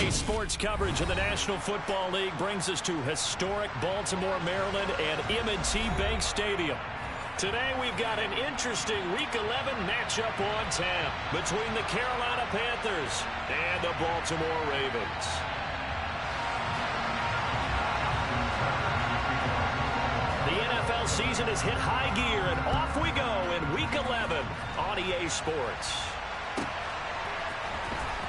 Today's sports coverage of the National Football League brings us to historic Baltimore, Maryland, and M&T Bank Stadium. Today we've got an interesting Week 11 matchup on tap between the Carolina Panthers and the Baltimore Ravens. The NFL season has hit high gear, and off we go in Week 11 on EA Sports.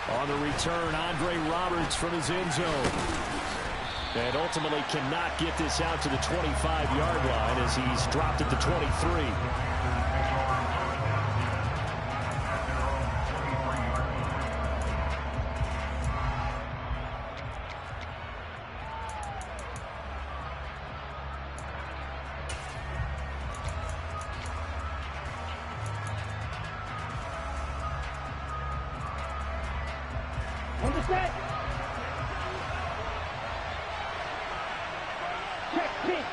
On the return, Andre Roberts from his end zone. And ultimately cannot get this out to the 25-yard line as he's dropped at the 23. On the set. Check pitch.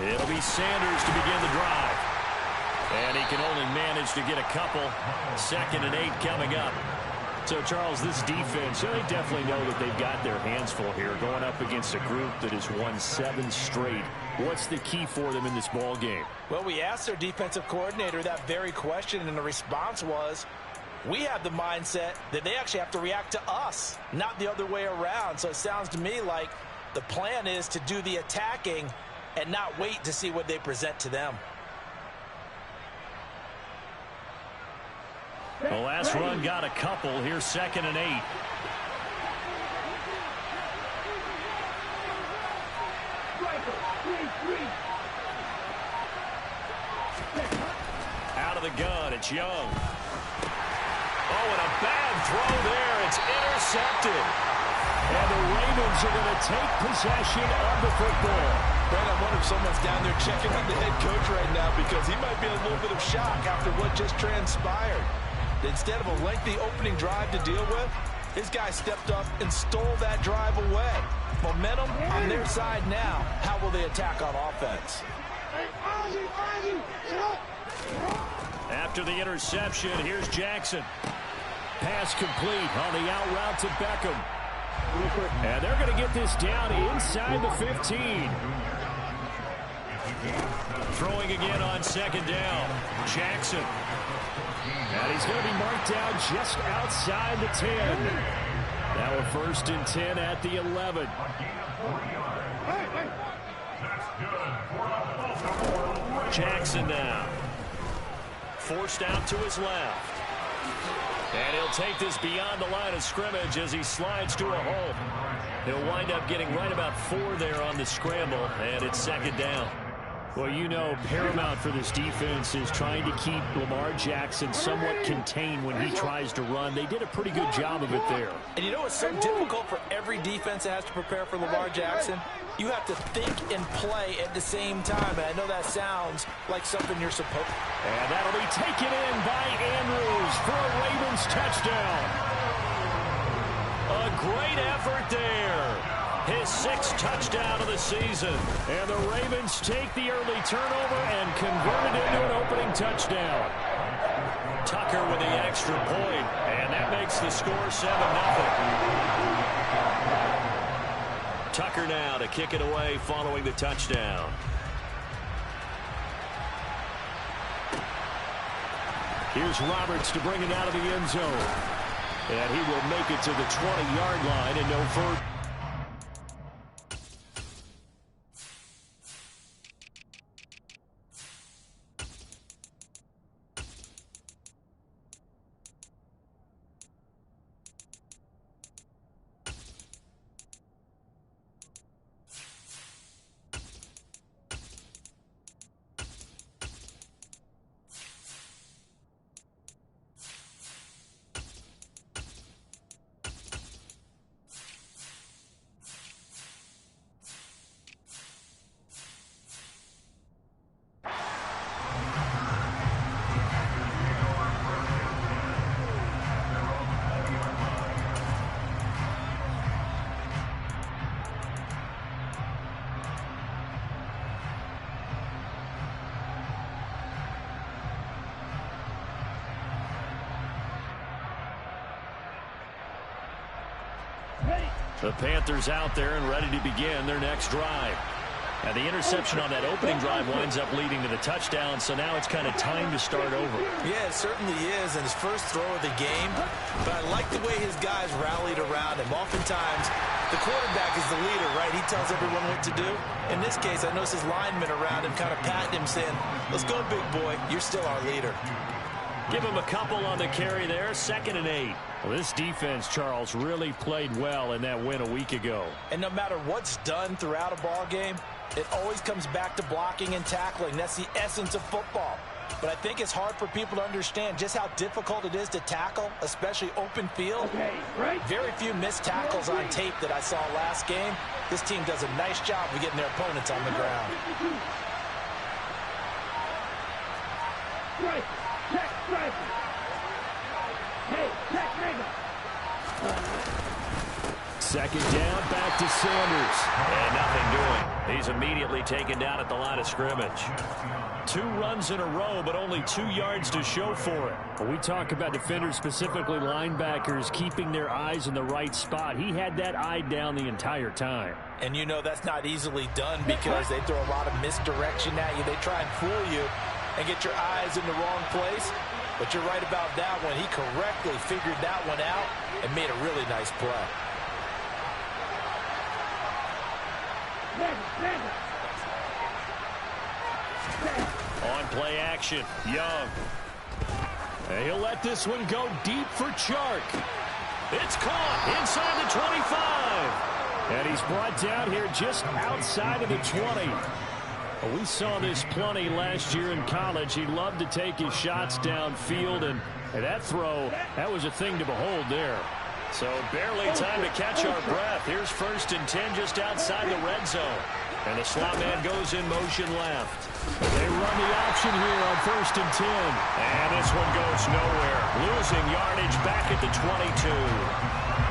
It'll be Sanders to begin the drive. And he can only manage to get a couple. 2nd and 8 coming up. So, Charles, this defense, they definitely know that they've got their hands full here going up against a group that has won 7 straight. What's the key for them in this ball game? Well, we asked their defensive coordinator that very question, and the response was, we have the mindset that they actually have to react to us, not the other way around. So it sounds to me like the plan is to do the attacking and not wait to see what they present to them. The last run got a couple. Here's 2nd and 8. Out of the gun, it's Young. Oh, and a bad throw there. It's intercepted. And the Ravens are going to take possession of the football. Brent, I wonder if someone's down there checking on the head coach right now because he might be in a little bit of shock after what just transpired. Instead of a lengthy opening drive to deal with, his guy stepped up and stole that drive away. Momentum on their side now. How will they attack on offense? After the interception, here's Jackson. Pass complete on the out route to Beckham. And they're going to get this down inside the 15. Throwing again on 2nd down. Jackson. And he's going to be marked down just outside the 10. Now a 1st and 10 at the 11. Jackson now. Forced out to his left. And he'll take this beyond the line of scrimmage as he slides to a hole. He'll wind up getting right about 4 there on the scramble, and it's 2nd down. Well, you know, paramount for this defense is trying to keep Lamar Jackson somewhat contained when he tries to run. They did a pretty good job of it there. And you know what's so difficult for every defense that has to prepare for Lamar Jackson? You have to think and play at the same time. And I know that sounds like something you're supposed to. And that'll be taken in by Andrews for a Ravens touchdown. A great effort there. His 6th touchdown of the season. And the Ravens take the early turnover and convert it into an opening touchdown. Tucker with the extra point, and that makes the score 7-0. Tucker now to kick it away following the touchdown. Here's Roberts to bring it out of the end zone. And he will make it to the 20-yard line and no further. The Panthers out there and ready to begin their next drive. Now, the interception on that opening drive winds up leading to the touchdown, so now it's kind of time to start over. Yeah, it certainly is, and his first throw of the game. But I like the way his guys rallied around him. Oftentimes, the quarterback is the leader, right? He tells everyone what to do. In this case, I noticed his linemen around him kind of patting him, saying, let's go, big boy. You're still our leader. Give him a couple on the carry there, 2nd and 8. Well, this defense, Charles, really played well in that win a week ago. And no matter what's done throughout a ball game, it always comes back to blocking and tackling. That's the essence of football. But I think it's hard for people to understand just how difficult it is to tackle, especially open field. Very few missed tackles on tape that I saw last game. This team does a nice job of getting their opponents on the ground. Second down, back to Sanders. And nothing doing. He's immediately taken down at the line of scrimmage. 2 runs in a row, but only 2 yards to show for it. When we talk about defenders, specifically linebackers, keeping their eyes in the right spot, he had that eye down the entire time. And you know that's not easily done because they throw a lot of misdirection at you. They try and fool you and get your eyes in the wrong place. But you're right about that one. He correctly figured that one out and made a really nice play. On play action, Young. And he'll let this one go deep for Chark. It's caught inside the 25. And he's brought down here just outside of the 20. Well, we saw this plenty last year in college. He loved to take his shots downfield, and that throw, that was a thing to behold there. So barely time to catch our breath. Here's 1st and 10 just outside the red zone. And the slot man goes in motion left. They run the option here on 1st and 10. And this one goes nowhere. Losing yardage back at the 22.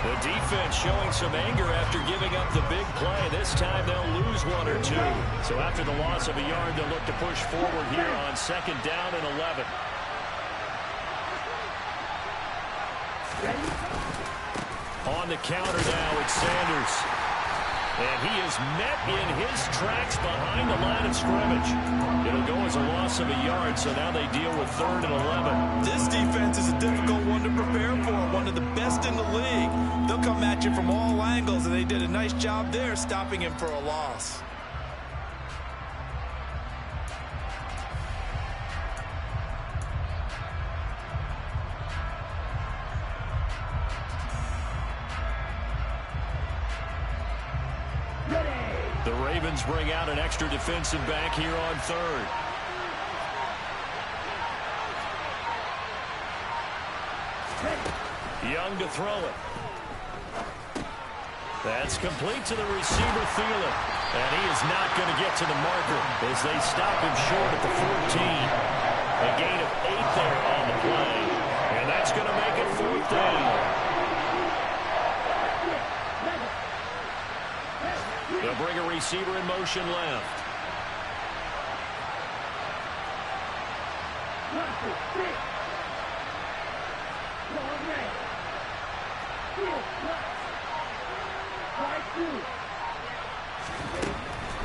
The defense showing some anger after giving up the big play. This time they'll lose 1 or 2. So after the loss of a yard, they'll look to push forward here on 2nd down and 11. On the counter now, it's Sanders. And he is met in his tracks behind the line of scrimmage. It'll go as a loss of a yard, so now they deal with 3rd and 11. This defense is a difficult one to prepare for, one of the best in the league. They'll come at you from all angles, and they did a nice job there stopping him for a loss. The Ravens bring out an extra defensive back here on 3rd. Young to throw it. That's complete to the receiver, Thielen. And he is not going to get to the marker as they stop him short at the 14. A gain of 8 there on the play. And that's going to make it 4th down. They'll bring a receiver in motion left.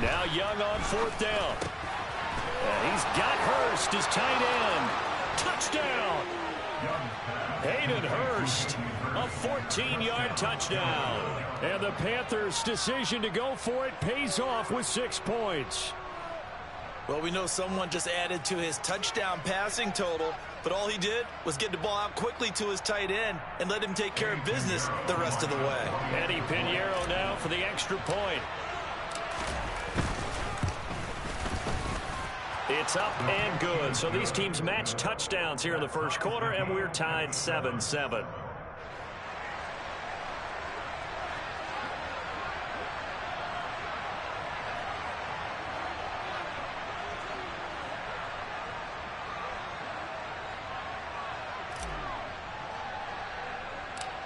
Now Young on 4th down. And he's got Hurst, his tight end. Touchdown! Hayden Hurst, a 14-yard touchdown. And the Panthers' decision to go for it pays off with 6 points. Well, we know someone just added to his touchdown passing total, but all he did was get the ball out quickly to his tight end and let him take care of business the rest of the way. Eddie Pinheiro now for the extra point. It's up and good. So these teams match touchdowns here in the first quarter, and we're tied 7-7.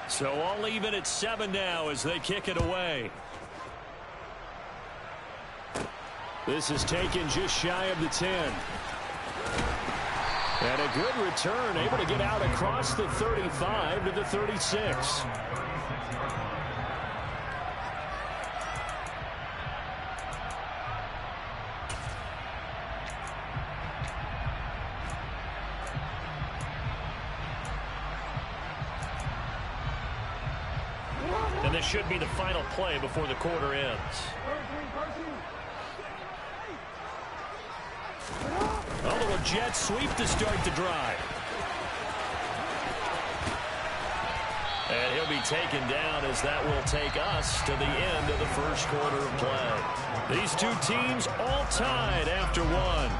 So all even at 7 now as they kick it away. This is taken just shy of the 10. And a good return, able to get out across the 35 to the 36. And this should be the final play before the quarter ends. A little jet sweep to start the drive. And he'll be taken down as that will take us to the end of the first quarter of play. These two teams all tied after one.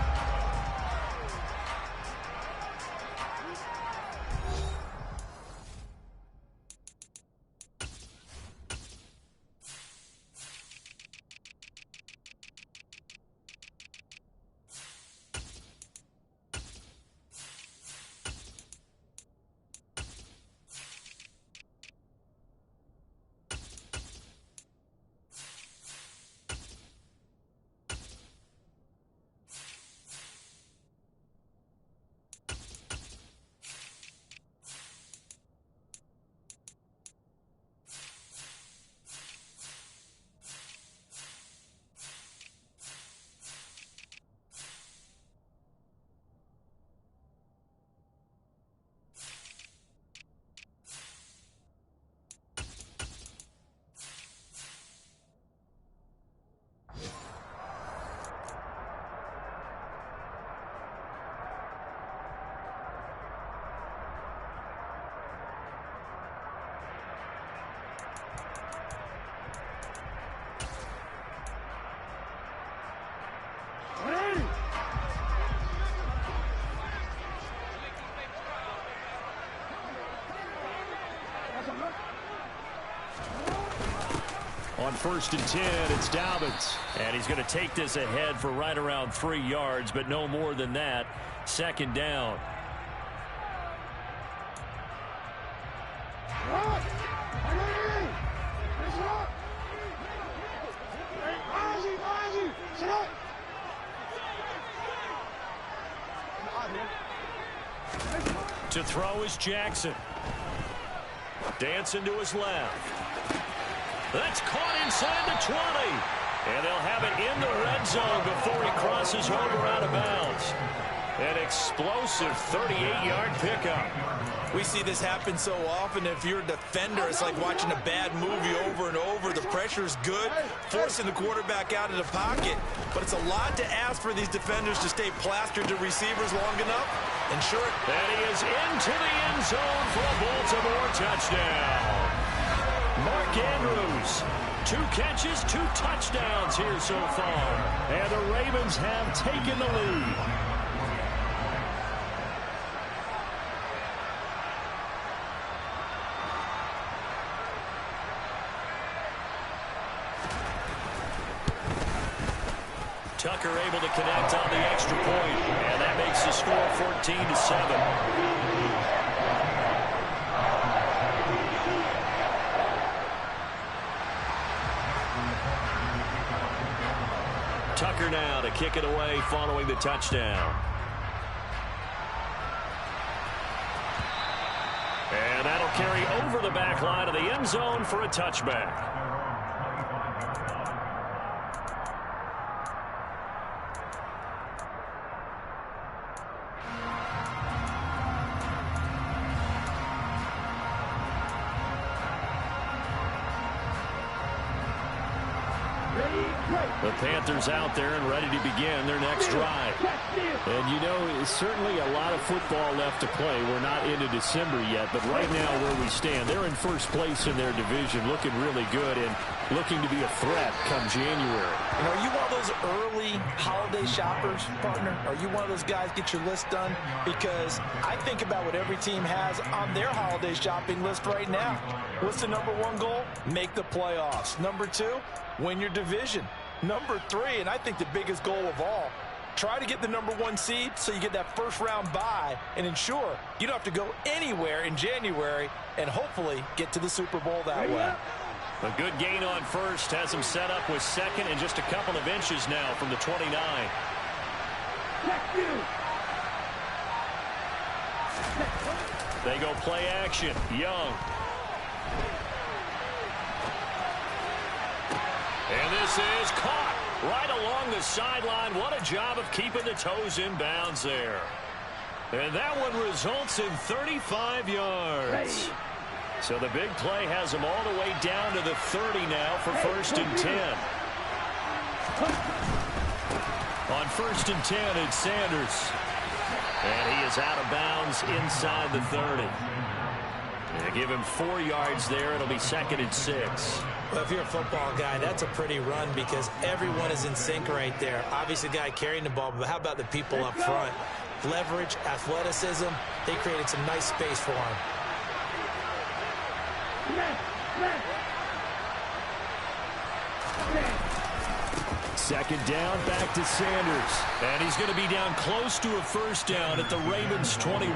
On 1st and 10, it's Dobbins. And he's going to take this ahead for right around 3 yards, but no more than that. 2nd down. To throw is Jackson. Dancing to his left. That's caught inside the 20. And they'll have it in the red zone before he crosses over out of bounds. An explosive 38-yard pickup. We see this happen so often. If you're a defender, it's like watching a bad movie over and over. The pressure's good, forcing the quarterback out of the pocket. But it's a lot to ask for these defenders to stay plastered to receivers long enough. And sure, and he is into the end zone for a Baltimore touchdown. Mark Andrews, 2 catches, 2 touchdowns here so far. And the Ravens have taken the lead. Tucker able to connect on the extra point, and that makes the score 14-7. Tucker now to kick it away following the touchdown. And that'll carry over the back line of the end zone for a touchback. The Panthers out there and ready to begin their next drive. And you know, certainly a lot of football left to play. We're not into December yet, but right now where we stand, they're in first place in their division, looking really good and looking to be a threat come January. And are you one of those early holiday shoppers, partner? Are you one of those guys get your list done? Because I think about what every team has on their holiday shopping list right now. What's the #1 goal? Make the playoffs. #2, win your division. #3, and I think the biggest goal of all, try to get the #1 seed so you get that first-round bye and ensure you don't have to go anywhere in January and hopefully get to the Super Bowl that way. A good gain on first has him set up with second and just a couple of inches now from the 29. They go play action. Young. And this is caught right along the sideline. What a job of keeping the toes in bounds there. And that one results in 35 yards. So the big play has them all the way down to the 30 now for 1st and 10. On 1st and 10, it's Sanders. And he is out of bounds inside the 30. They give him 4 yards there. It'll be 2nd and 6. Well, if you're a football guy, that's a pretty run because everyone is in sync right there. Obviously, the guy carrying the ball, but how about the people up front? Leverage, athleticism, they created some nice space for him. 2nd down, back to Sanders. And he's going to be down close to a 1st down at the Ravens' 21.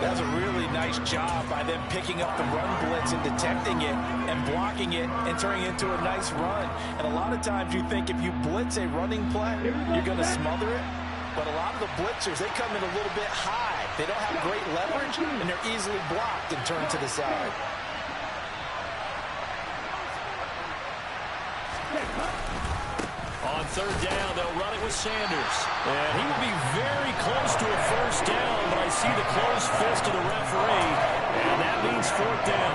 That's a really nice job by them picking up the run blitz and detecting it and blocking it and turning it into a nice run. And a lot of times you think if you blitz a running play, you're going to smother it. But a lot of the blitzers, they come in a little bit high. They don't have great leverage, and they're easily blocked and turned to the side. On 3rd down, they'll run it with Sanders. And he will be very close to a 1st down, but I see the closed fist of the referee, and that means 4th down.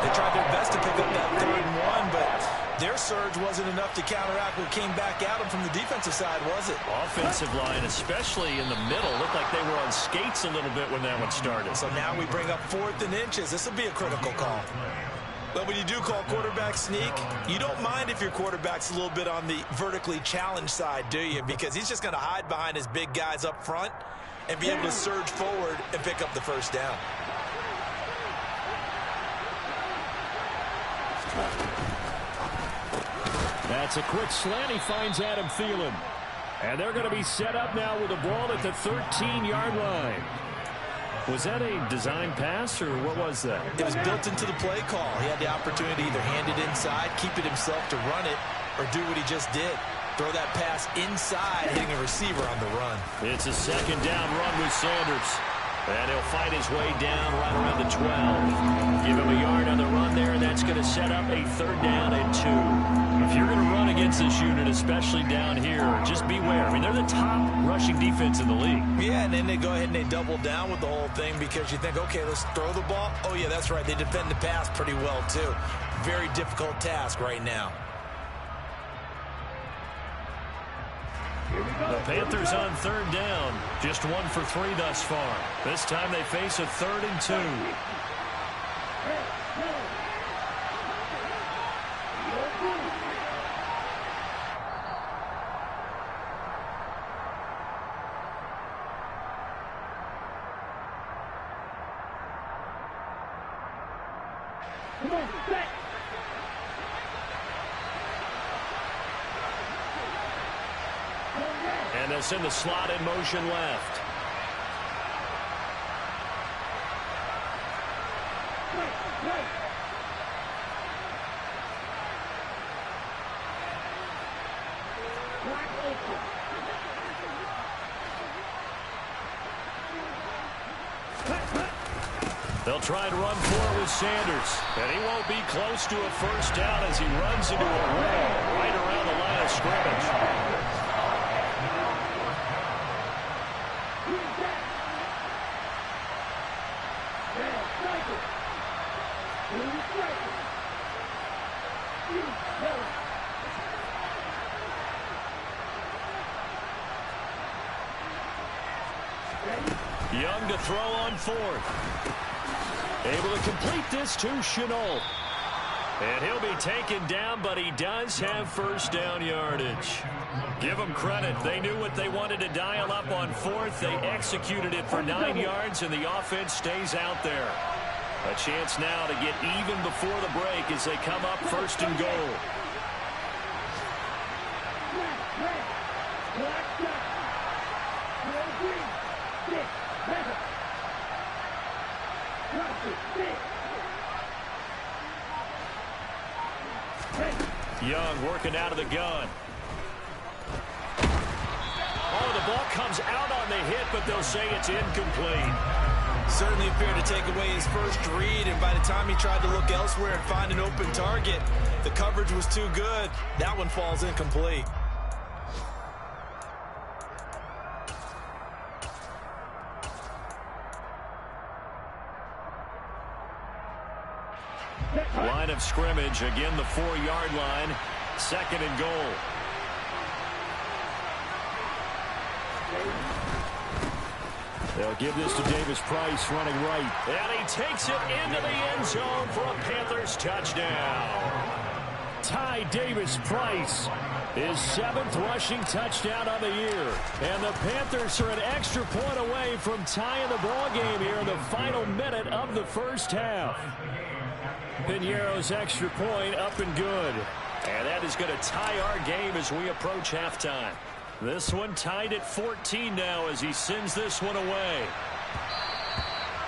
They tried their best to pick up that 3rd and 1, but their surge wasn't enough to counteract what came back at them from the defensive side, was it? Offensive line, especially in the middle, looked like they were on skates a little bit when that one started. So now we bring up 4th and inches. This will be a critical call. But when you do call quarterback sneak, you don't mind if your quarterback's a little bit on the vertically challenged side, do you? Because he's just going to hide behind his big guys up front and be able to surge forward and pick up the 1st down. That's a quick slant. He finds Adam Thielen. And they're going to be set up now with the ball at the 13-yard line. Was that a design pass, or what was that? It was built into the play call. He had the opportunity to either hand it inside, keep it himself to run it, or do what he just did. Throw that pass inside, hitting a receiver on the run. It's a 2nd down run with Sanders. And he'll fight his way down right around the 12. Give him a yard on the run there, and that's going to set up a 3rd down and 2. If you're going to run against this unit, especially down here, just beware. I mean, they're the top rushing defense in the league. Yeah, and then they go ahead and they double down with the whole thing because you think, okay, let's throw the ball. Oh, yeah, that's right. They defend the pass pretty well, too. Very difficult task right now. The Panthers on 3rd down. Just 1 for 3 thus far. This time they face a 3rd and 2. Come on, set. And they'll send the slot in motion left. They'll try and run for it with Sanders. And he won't be close to a 1st down as he runs into a wall right around the line of scrimmage. Young to throw on 4th. Able to complete this to Chenault. And he'll be taken down, but he does have 1st down yardage. Give them credit. They knew what they wanted to dial up on 4th. They executed it for 9 yards, and the offense stays out there. A chance now to get even before the break as they come up 1st and goal. Young working out of the gun. Oh, the ball comes out on the hit, but they'll say it's incomplete. Certainly appeared to take away his first read, and by the time he tried to look elsewhere and find an open target, the coverage was too good. That one falls incomplete. Line of scrimmage, again the 4-yard line. 2nd and goal. They'll give this to Davis Price running right. And he takes it into the end zone for a Panthers touchdown. Ty Davis Price, his 7th rushing touchdown of the year. And the Panthers are an extra point away from tying the ball game here in the final minute of the first half. Piñeiro's extra point up and good. And that is going to tie our game as we approach halftime. This one tied at 14 now as he sends this one away.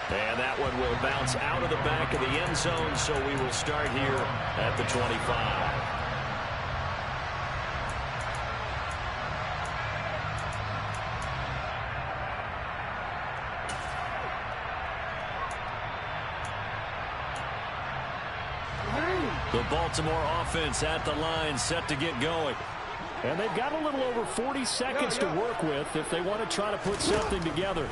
And that one will bounce out of the back of the end zone, so we will start here at the 25. The Baltimore offense at the line, set to get going. And they've got a little over 40 seconds to work with if they want to try to put something together.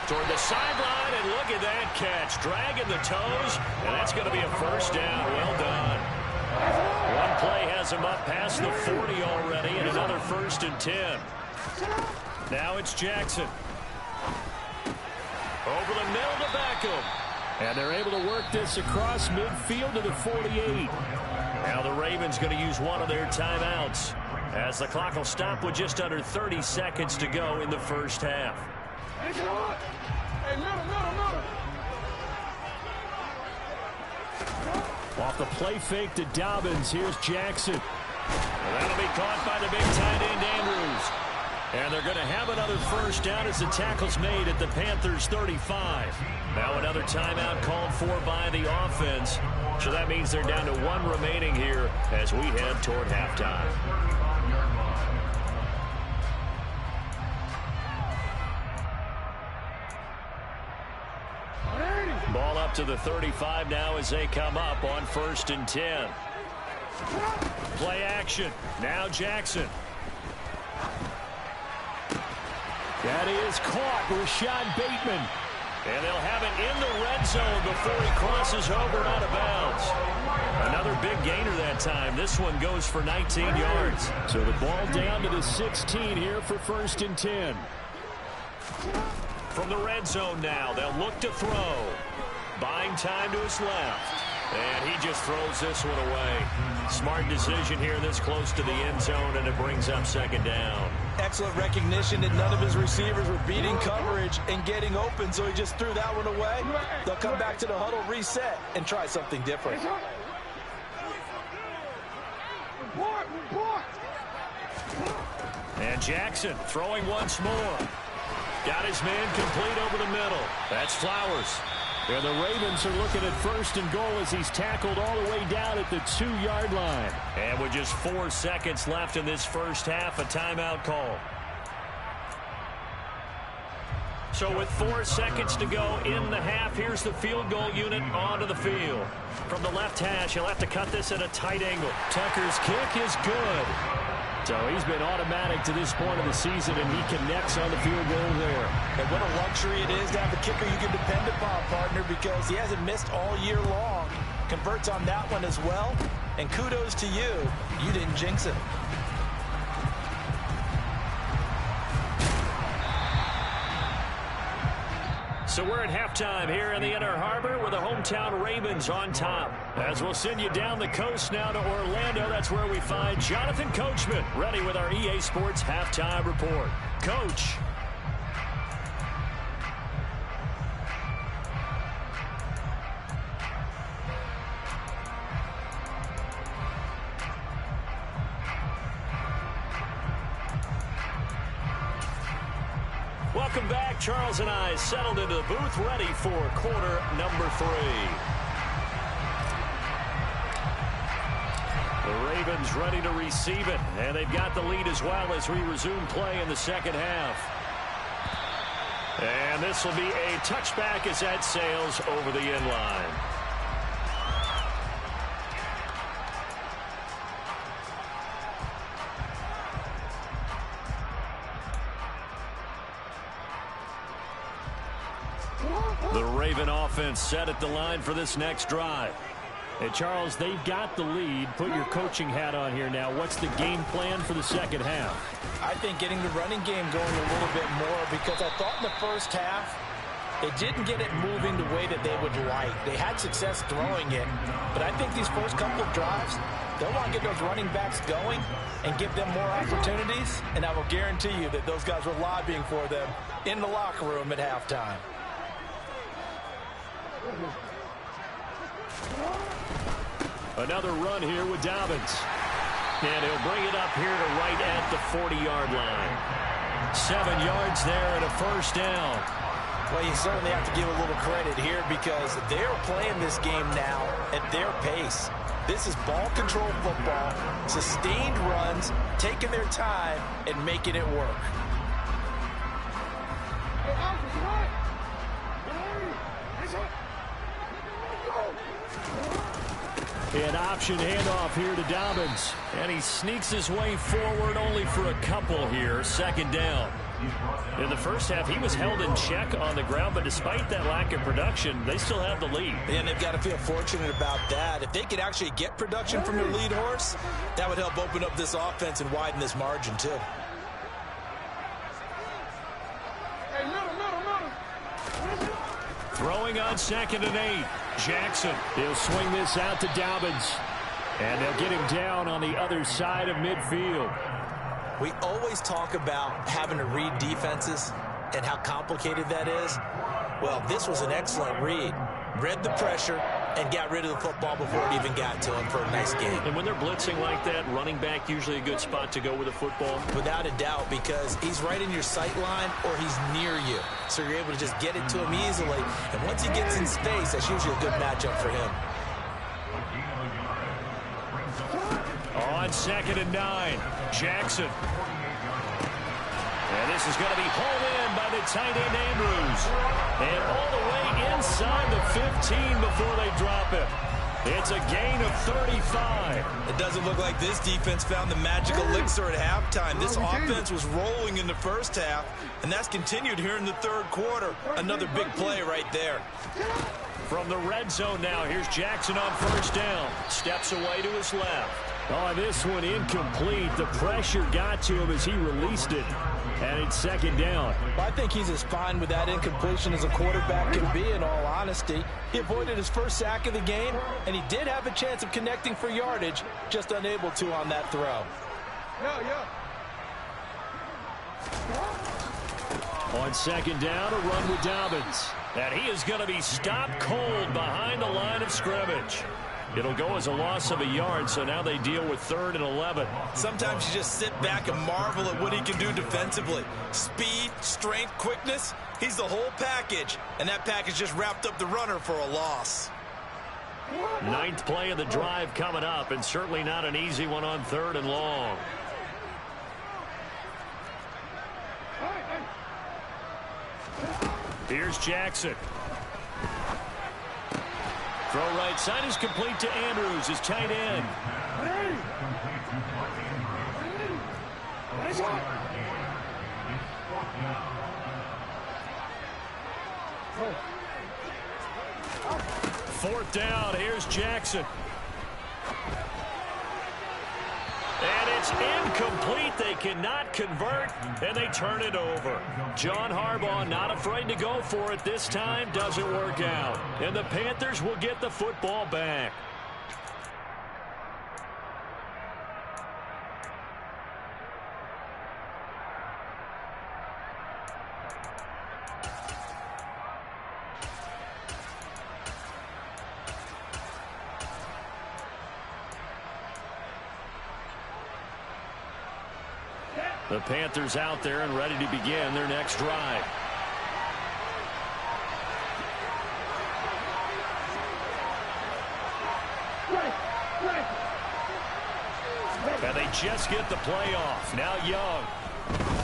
Toward the sideline, and look at that catch. Dragging the toes, and that's going to be a first down. Well done. One play has him up past the 40 already, and another 1st and 10. Now it's Jackson. Over the middle to Beckham. And they're able to work this across midfield to the 48. Now the Ravens going to use one of their timeouts as the clock will stop with just under 30 seconds to go in the first half. Off the play fake to Dobbins, here's Jackson. Well, that'll be caught by the big tight end Andrews. And they're going to have another first down as the tackle's made at the Panthers 35. Now another timeout called for by the offense. So that means they're down to 1 remaining here as we head toward halftime. Ball up to the 35 now as they come up on 1st and 10. Play action. Now Jackson. That is caught. Rashad Bateman. And they'll have it in the red zone before he crosses over out of bounds. Another big gainer that time. This one goes for 19 yards. So the ball down to the 16 here for 1st and 10. From the red zone now, they'll look to throw. Buying time to his left. And he just throws this one away. Smart decision here this close to the end zone, and it brings up 2nd down. Excellent recognition that none of his receivers were beating coverage and getting open, so he just threw that one away. They'll come back to the huddle, reset, and try something different. And Jackson throwing once more. Got his man complete over the middle. That's Flowers. And the Ravens are looking at 1st and goal as he's tackled all the way down at the 2-yard line. And with just 4 seconds left in this first half, a timeout call. So with 4 seconds to go in the half, here's the field goal unit onto the field. From the left hash, he'll have to cut this at a tight angle. Tucker's kick is good. So he's been automatic to this point of the season, and he connects on the field goal there. And what a luxury it is to have a kicker you can depend upon, partner, because he hasn't missed all year long. Converts on that one as well. And kudos to you. You didn't jinx it. So we're at halftime here in the Inner Harbor with the hometown Ravens on top. As we'll send you down the coast now to Orlando, that's where we find Jonathan Coachman ready with our EA Sports Halftime Report. Coach. Welcome back. Charles and I settled into the booth ready for quarter number 3. The Ravens ready to receive it, and they've got the lead as well as we resume play in the second half. And this will be a touchback as that sails over the end line. The Raven offense set at the line for this next drive. And Charles, they've got the lead. Put your coaching hat on here now. What's the game plan for the second half? I think getting the running game going a little bit more, because I thought in the first half it didn't get it moving the way that they would like. They had success throwing it, but I think these first couple of drives, they'll want to get those running backs going and give them more opportunities, and I will guarantee you that those guys were lobbying for them in the locker room at halftime. Another run here with Dobbins. And he'll bring it up here to right at the 40-yard line. 7 yards there and a first down. Well, you certainly have to give a little credit here, because they're playing this game now at their pace. This is ball control football, sustained runs, taking their time and making it work. An option handoff here to Dobbins. And he sneaks his way forward only for a couple here. Second down. In the first half, he was held in check on the ground, but despite that lack of production, they still have the lead. And they've got to feel fortunate about that. If they could actually get production from their lead horse, that would help open up this offense and widen this margin too. Throwing on 2nd and 8. Jackson. He'll swing this out to Dobbins. And they'll get him down on the other side of midfield. We always talk about having to read defenses and how complicated that is. Well, this was an excellent read. Read the pressure and got rid of the football before it even got to him for a nice game. And when they're blitzing like that, running back usually a good spot to go with the football? Without a doubt, because he's right in your sight line or he's near you. So you're able to just get it to him easily. And once he gets in space, that's usually a good matchup for him. On 2nd and 9, Jackson. And this is going to be hauled in by the tight end Andrews. And all the way inside the 15 before they drop it. It's a gain of 35. It doesn't look like this defense found the magic elixir at halftime. This offense was rolling in the first half, and that's continued here in the third quarter. Another big play right there. From the red zone now, here's Jackson on first down. Steps away to his left. Oh, this one incomplete. The pressure got to him as he released it. And it's 2nd down. I think he's as fine with that incompletion as a quarterback can be, in all honesty. He avoided his first sack of the game, and he did have a chance of connecting for yardage, just unable to on that throw. On 2nd down, a run with Dobbins. And he is going to be stopped cold behind the line of scrimmage. It'll go as a loss of a yard, so now they deal with 3rd and 11. Sometimes you just sit back and marvel at what he can do defensively. Speed, strength, quickness, he's the whole package, and that package just wrapped up the runner for a loss. 9th play of the drive coming up, and certainly not an easy one on 3rd and long. Here's Jackson. Throw right side is complete to Andrews, his tight end. Fourth down, here's Jackson. And it's incomplete. They cannot convert, and they turn it over. John Harbaugh not afraid to go for it this time. Doesn't work out. And the Panthers will get the football back. The Panthers out there and ready to begin their next drive. And they just get the play off. Now Young.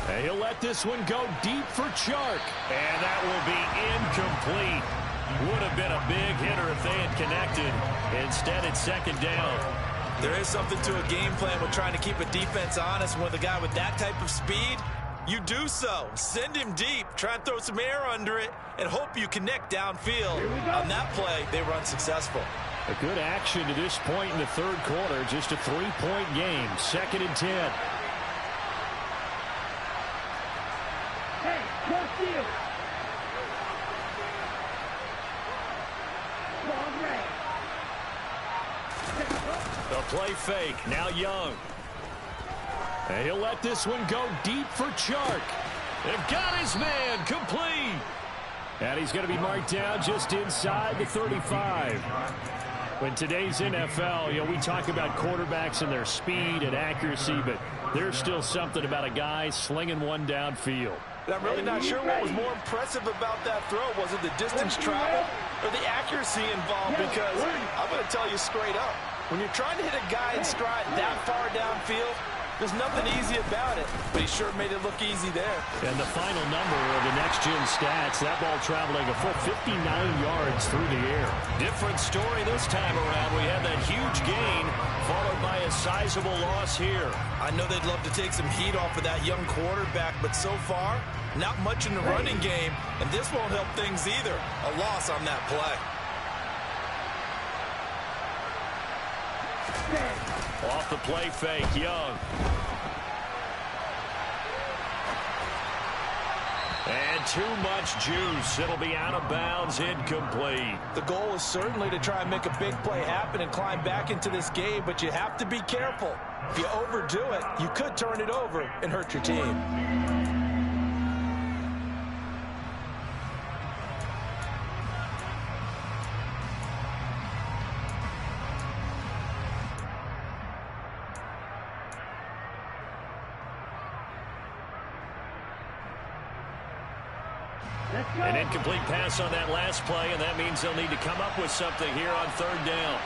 And he'll let this one go deep for Chark. And that will be incomplete. Would have been a big hitter if they had connected. Instead, it's 2nd down. There is something to a game plan with trying to keep a defense honest with a guy with that type of speed. You do so. Send him deep. Try and throw some air under it and hope you connect downfield. On that play, they run successful. A good action to this point in the third quarter. Just a 3-point game. 2nd and 10. Hey, trust you. Long range. The play fake. Now Young. And he'll let this one go deep for Chark. They've got his man complete. And he's going to be marked down just inside the 35. In today's NFL, we talk about quarterbacks and their speed and accuracy, but there's still something about a guy slinging one downfield. I'm really not sure what was more impressive about that throw. Was it the distance traveled or the accuracy involved? Because I'm going to tell you straight up, when you're trying to hit a guy in stride that far downfield, there's nothing easy about it, but he sure made it look easy there. And the final number of the next-gen stats, that ball traveling a full 59 yards through the air. Different story this time around. We had that huge gain followed by a sizable loss here. I know they'd love to take some heat off of that young quarterback, but so far, not much in the running game, and this won't help things either. A loss on that play. Off the play fake, Young. And too much juice. It'll be out of bounds, incomplete. The goal is certainly to try and make a big play happen and climb back into this game, but you have to be careful. If you overdo it, you could turn it over and hurt your team. An incomplete pass on that last play, and that means they'll need to come up with something here on 3rd down.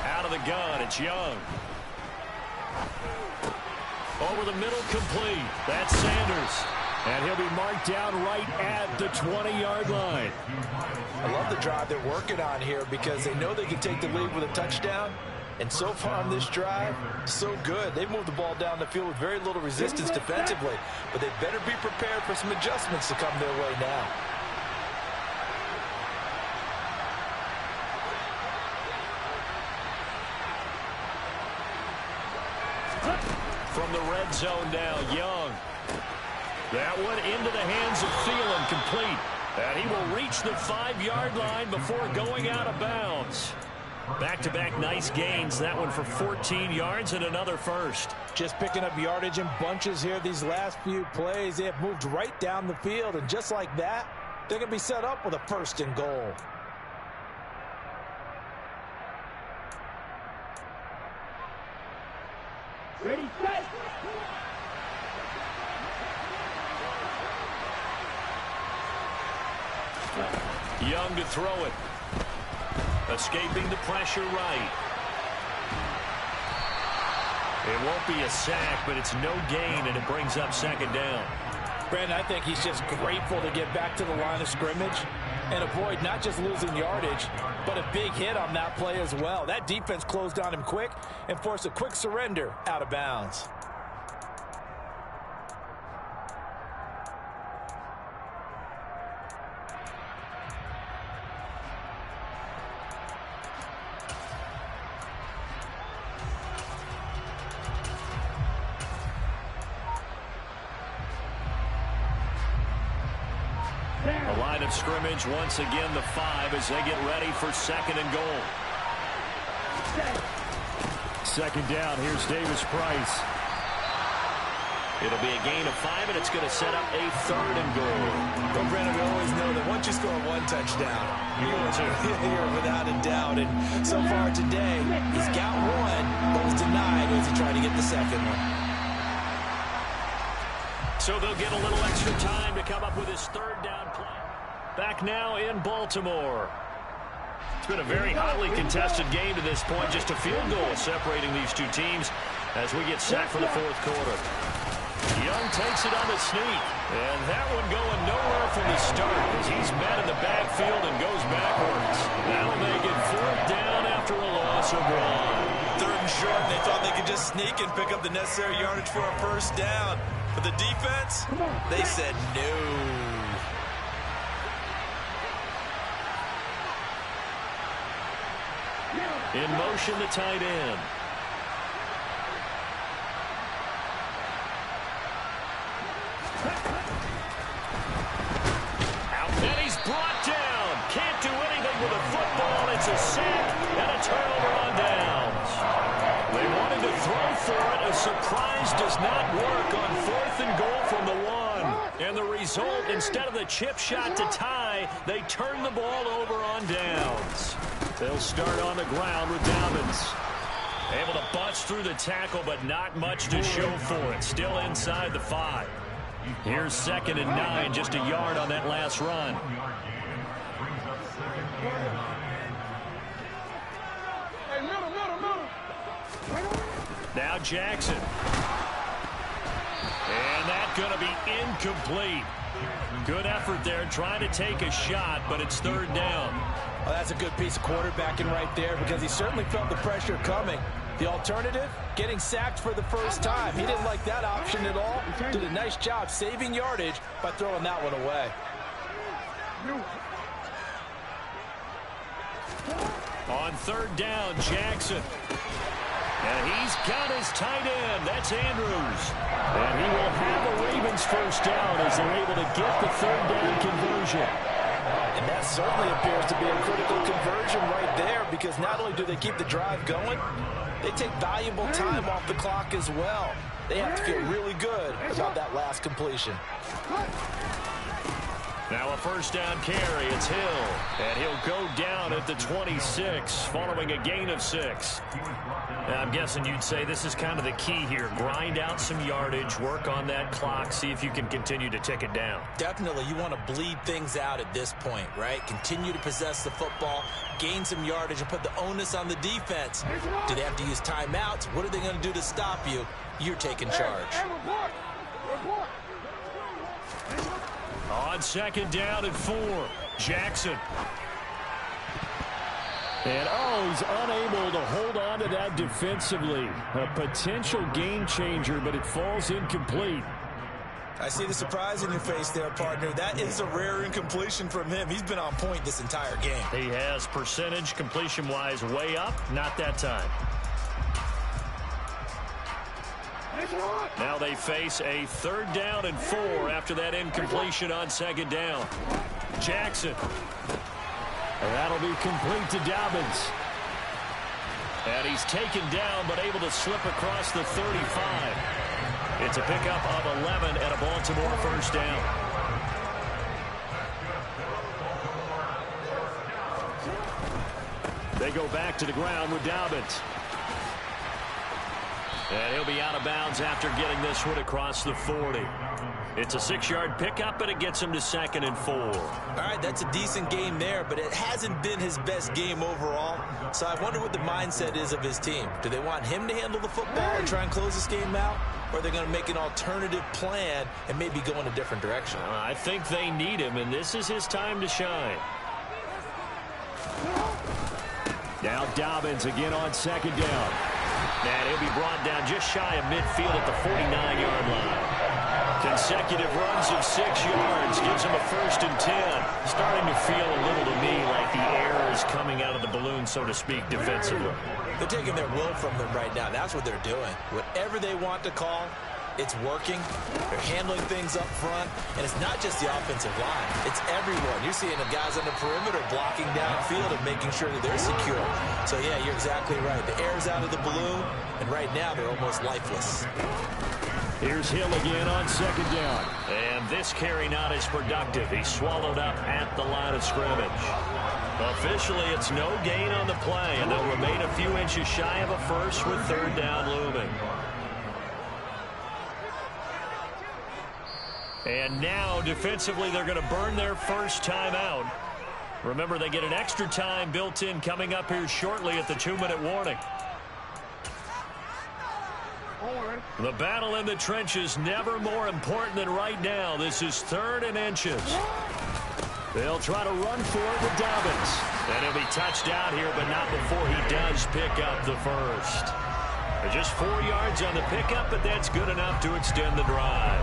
Out of the gun, it's Young. Over the middle, complete. That's Sanders. And he'll be marked down right at the 20-yard line. I love the drive they're working on here because they know they can take the lead with a touchdown. And so far on this drive, so good. They've moved the ball down the field with very little resistance defensively. But they better be prepared for some adjustments to come their way now. From the red zone now, Young. That one into the hands of Thielen, complete. And he will reach the 5-yard line before going out of bounds. Back-to-back nice gains. That one for 14 yards and another first. Just picking up yardage in bunches here these last few plays. They have moved right down the field, and just like that, they're going to be set up with a 1st and goal. Ready, set. Young to throw it. Escaping the pressure right. It won't be a sack, but it's no gain, and it brings up 2nd down. Brandon, I think he's just grateful to get back to the line of scrimmage and avoid not just losing yardage, but a big hit on that play as well. That defense closed on him quick and forced a quick surrender out of bounds. The line of scrimmage once again the 5 as they get ready for 2nd and goal. 2nd down. Here's Davis Price. It'll be a gain of 5, and it's going to set up a 3rd and goal. Well, Brandon, we always know that once you score one touchdown, you're without a doubt. And so far today, he's got one, but was denied as he tried to get the 2nd one. So they'll get a little extra time to come up with his 3rd down play. Back now in Baltimore. It's been a very hotly contested game to this point. Just a field goal separating these two teams as we get set for the 4th quarter. Young takes it on the sneak. And that one going nowhere from the start as he's met in the backfield and goes backwards. That'll make it 4th down after a loss of 1. 3rd and short, and they thought they could just sneak and pick up the necessary yardage for a first down. But the defense, they said no. In motion, the tight end. And he's brought down. Can't do anything with a football. It's a sack and a turnover on downs. They wanted to throw for it. A surprise does not work on 4th and goal from the 1. And the result, instead of the chip shot to tie, they turn the ball over on downs. They'll start on the ground with Dobbins. Able to bust through the tackle, but not much to show for it. Still inside the 5. Here's 2nd and 9, just a yard on that last run. Now Jackson. And that's going to be incomplete. Good effort there, trying to take a shot, but it's 3rd down. Well, that's a good piece of quarterbacking right there because he certainly felt the pressure coming. The alternative, getting sacked for the first time. He didn't like that option at all. Did a nice job saving yardage by throwing that one away. On 3rd down, Jackson. And he's got his tight end. That's Andrews. And he will have the Ravens first down as they're able to get the 3rd down conversion. And that certainly appears to be a critical conversion right there because not only do they keep the drive going, they take valuable time off the clock as well. They have to feel really good about that last completion. Now a first down carry. It's Hill. And he'll go down at the 26 following a gain of 6. I'm guessing you'd say this is kind of the key here. Grind out some yardage, work on that clock, see if you can continue to tick it down. Definitely, you want to bleed things out at this point, right? Continue to possess the football, gain some yardage, and put the onus on the defense. Do they have to use timeouts? What are they going to do to stop you? You're taking charge. On 2nd down and 4, Jackson. And he's unable to hold on to that defensively. A potential game changer, but it falls incomplete. I see the surprise in your face there, partner. That is a rare incompletion from him. He's been on point this entire game. He has percentage completion-wise way up. Not that time. Now they face a 3rd down and 4 after that incompletion on 2nd down. Jackson. And that'll be complete to Dobbins. And he's taken down but able to slip across the 35. It's a pickup of 11 and a Baltimore first down. They go back to the ground with Dobbins. And he'll be out of bounds after getting this one across the 40. It's a 6-yard pickup, and it gets him to 2nd and 4. All right, that's a decent game there, but it hasn't been his best game overall. So I wonder what the mindset is of his team. Do they want him to handle the football and try and close this game out? Or are they going to make an alternative plan and maybe go in a different direction? I think they need him, and this is his time to shine. Now Dobbins again on 2nd down. And he'll be brought down just shy of midfield at the 49-yard line. Consecutive runs of 6 yards gives him a 1st and 10. Starting to feel a little to me like the air is coming out of the balloon, so to speak, defensively. They're taking their will from them right now. That's what they're doing. Whatever they want to call, it's working. They're handling things up front. And it's not just the offensive line. It's everyone. You're seeing the guys on the perimeter blocking downfield and making sure that they're secure. So, yeah, you're exactly right. The air's out of the balloon, and right now they're almost lifeless. Here's Hill again on 2nd down. And this carry not as productive. He's swallowed up at the line of scrimmage. Officially, it's no gain on the play, and they'll remain a few inches shy of a first with 3rd down looming. And now, defensively, they're going to burn their first timeout. Remember, they get an extra time built in coming up here shortly at the 2-minute warning. The battle in the trenches never more important than right now. This is 3rd and inches. They'll try to run for it with Dobbins. And he'll be touched out here, but not before he does pick up the first. Just 4 yards on the pickup, but that's good enough to extend the drive.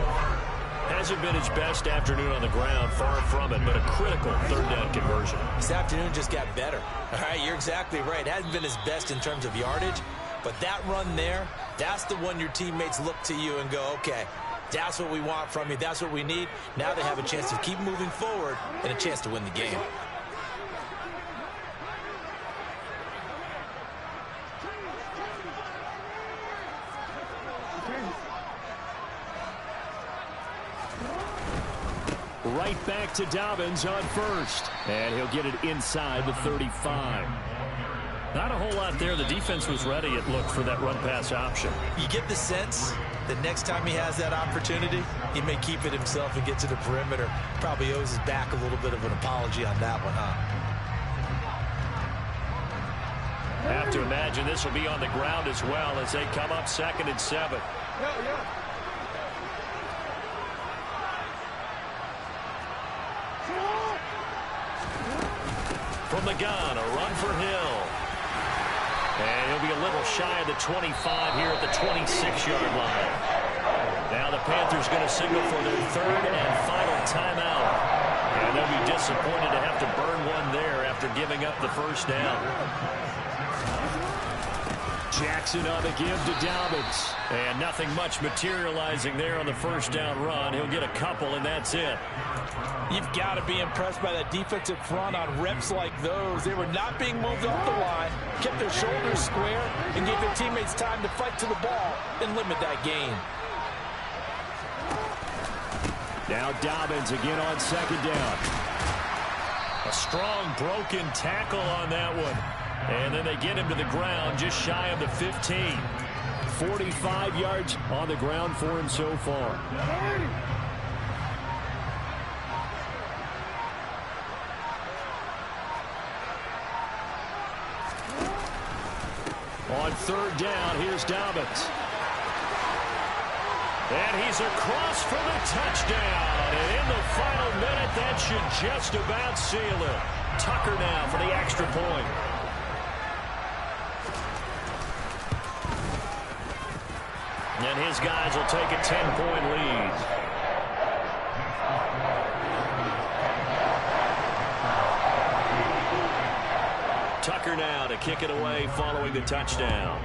Hasn't been his best afternoon on the ground, far from it, but a critical third down conversion. This afternoon just got better. All right, you're exactly right. Hasn't been his best in terms of yardage, but that run there, that's the one your teammates look to you and go, okay, that's what we want from you. That's what we need. Now they have a chance to keep moving forward and a chance to win the game. Right back to Dobbins on first. And he'll get it inside the 35. Not a whole lot there. The defense was ready, it looked, for that run-pass option. You get the sense that next time he has that opportunity, he may keep it himself and get to the perimeter. Probably owes his back a little bit of an apology on that one, huh? Have to imagine this will be on the ground as well as they come up 2nd and 7. From the gun, a run for Hill. And he'll be a little shy of the 25 here at the 26-yard line. Now the Panthers going to signal for their 3rd and final timeout. And they'll be disappointed to have to burn one there after giving up the first down. Jackson on the give to Dobbins. And nothing much materializing there on the first down run. He'll get a couple, and that's it. You've got to be impressed by that defensive front on reps like those. They were not being moved off the line, kept their shoulders square, and gave their teammates time to fight to the ball and limit that gain. Now Dobbins again on 2nd down. A strong broken tackle on that one. And then they get him to the ground just shy of the 15. 45 yards on the ground for him so far. On 3rd down, here's Dobbins. And he's across for the touchdown. And in the final minute, that should just about seal it. Tucker now for the extra point. And his guys will take a 10-point lead. Tucker now to kick it away following the touchdown.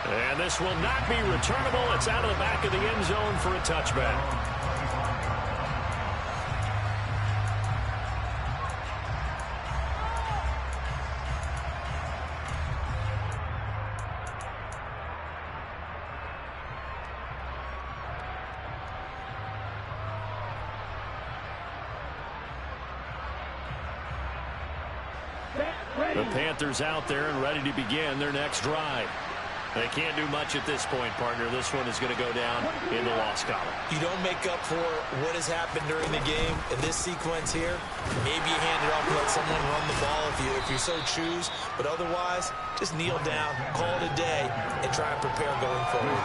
And this will not be returnable. It's out of the back of the end zone for a touchback. The Panthers out there and ready to begin their next drive. They can't do much at this point, partner. This one is going to go down in the loss column. You don't make up for what has happened during the game. In this sequence here, maybe you hand it off and let someone run the ball if you so choose. But otherwise, just kneel down, call it a day, and try and prepare going forward.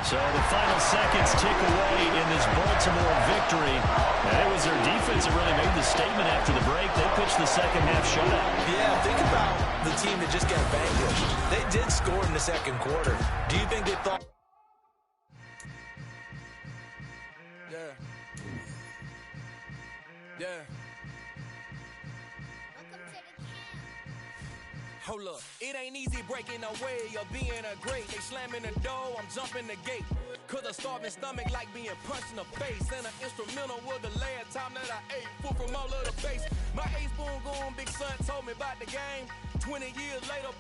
So the final seconds tick away in this Baltimore victory. And it was their defense that really made the statement after the break. They pitched the second half shutout. Yeah, think about the team that just got vanquished. They did score in the second quarter. Do you think they thought... Yeah. Hold up, it ain't easy breaking away or being a great. They slamming the door, I'm jumping the gate. Cause a starving stomach like being punched in the face. And an instrumental was the last time that I ate. Food from all of the base. My ace boom goon, big son told me about the game. 20 years later,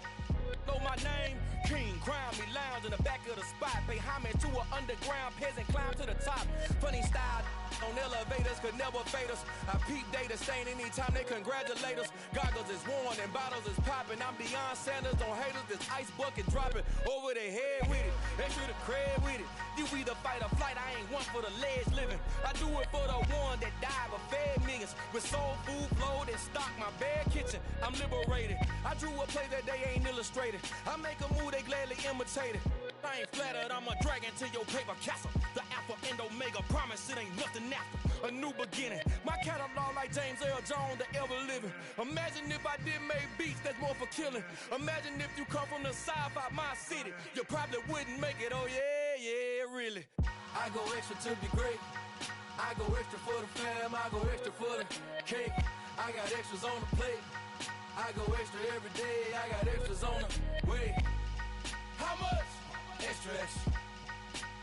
know my name. King, crown me, lounge in the back of the spot. Pay homage to an underground peasant, climb to the top. Funny style on elevators could never fade us. I peep data stain anytime they congratulate us. Goggles is worn and bottles is popping. I'm beyond Sanders on haters. This ice bucket dropping over their head with it. They should have cred with it. You either fight or flight. I ain't one for the ledge living. I do it for the one that died but fed millions. With soul food flowed and stock my bare kitchen. I'm liberated. I drew a play that they ain't illustrated. I make a move they gladly imitate it. I ain't flattered, I'm a dragon to your paper castle. The alpha and omega, promise it ain't nothing after. a new beginning. My catalog like James Earl Jones, the ever living. Imagine if I did make beats that's more for killing. Imagine if you come from the south out my city, you probably wouldn't make it. Oh yeah, really. I go extra to be great. I go extra for the fam. I go extra for the cake. I got extras on the plate. I go extra every day. I got extras on the way. How much? Extra, extra.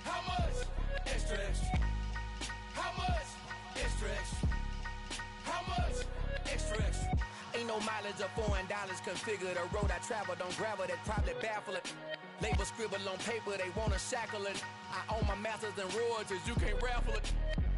How much? Extra, extra. How much? Extra, extra. How much? Extra, extra. Ain't no mileage of $4 configure the road I travel. Don't gravel, that probably baffle it. Label scribble on paper, they wanna shackle it. I own my masters and royalties, you can't raffle it.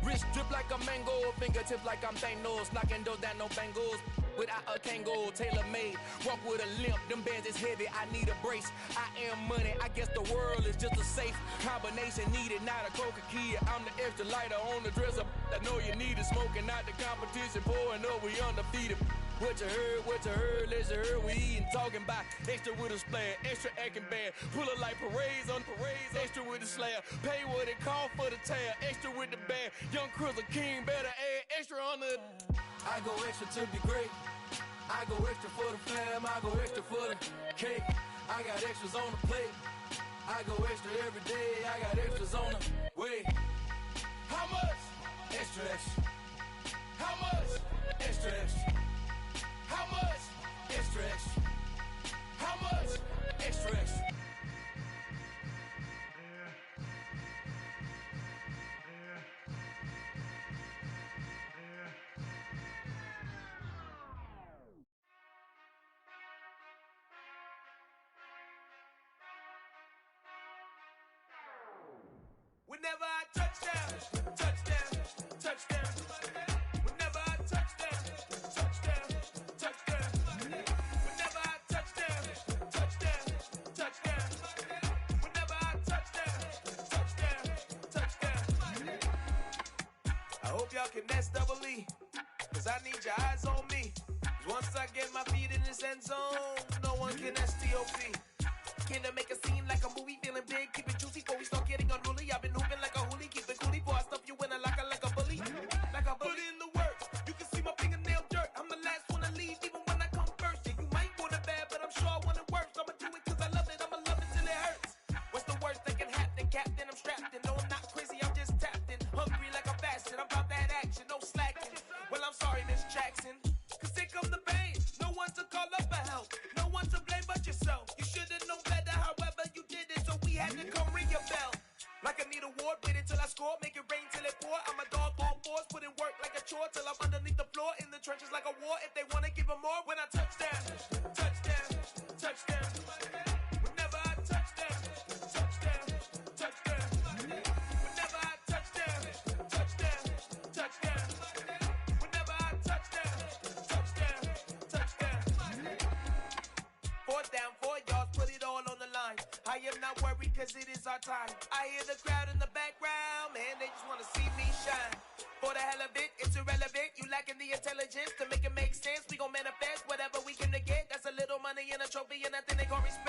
Wrist drip like a mango, fingertips like I'm Thanos. Knocking those down, no bangles. Without a Kango, tailor-made. Walk with a limp, them bands is heavy, I need a brace. I am money, I guess the world is just a safe combination needed, not a coca-key. I'm the extra lighter on the dresser. I know you need it, smoking out the competition, pouring up, we undefeated. What you heard, let's hear we eatin', talking about extra with a splash, extra acting bad, pull it like parades on parades, extra with the slab, pay what it cost for the tab, extra with the band, young Cruiser King, better add extra on the. I go extra to be great, I go extra for the fam, I go extra for the cake, I got extras on the plate, I go extra every day, I got extras on the way. How much? Extra, extra. How much? Extra, extra. How much? Extra, extra. How much? Extra, extra. Whenever I touchdown, touchdown, touchdown. Whenever I touchdown, touchdown, touchdown. Whenever I touchdown, touchdown, touchdown. Whenever I touchdown, touchdown, touchdown. I hope y'all can nest double E, cause I need your eyes on me. 'Cause once I get my feet in this end zone, no one can STOP. Killer make a scene like a movie, feeling big, keep it juicy before we start getting unruly. I've been hooping like a hoolie, keep it coolie before I stuff you in a locker like a bully. Like a bully. Put in the work, you can see my fingernail dirt. I'm the last one to leave, even when I come first. Yeah, you might want it bad, but I'm sure I want it worse. I'ma do it cause I love it, I'ma love it till it hurts. What's the worst that can happen, Captain? I'm strapped in, no I'm not crazy, I'm just tapped in. Hungry like I'm fasting, I'm about that action, no slacking. Well, I'm sorry, Miss Jackson, cause here come the pain. No one to call up for help, no one to blame but yourself. You should've known better, however you did it, so we had to come ring your bell. Like I need a ward, wait until I score, make it rain till it pour. I'm a dog, all fours, put in work like a chore till I'm underneath the floor, in the trenches like a war. If they wanna give them more, when I touchdown, touchdown, touchdown. Whenever I touchdown, touchdown, touchdown. Whenever I touchdown, touchdown, touchdown. Whenever I touchdown, touchdown, touchdown. 4th down, 4 yards, put it all on the line. I am not worried cause it is our time. I hear the crowd in the background, man, they just wanna see me shine. For the hell of it, it's irrelevant. You lacking the intelligence to make it make sense. We gon' manifest whatever we can to get. That's a little money and a trophy and nothing they gon' respect.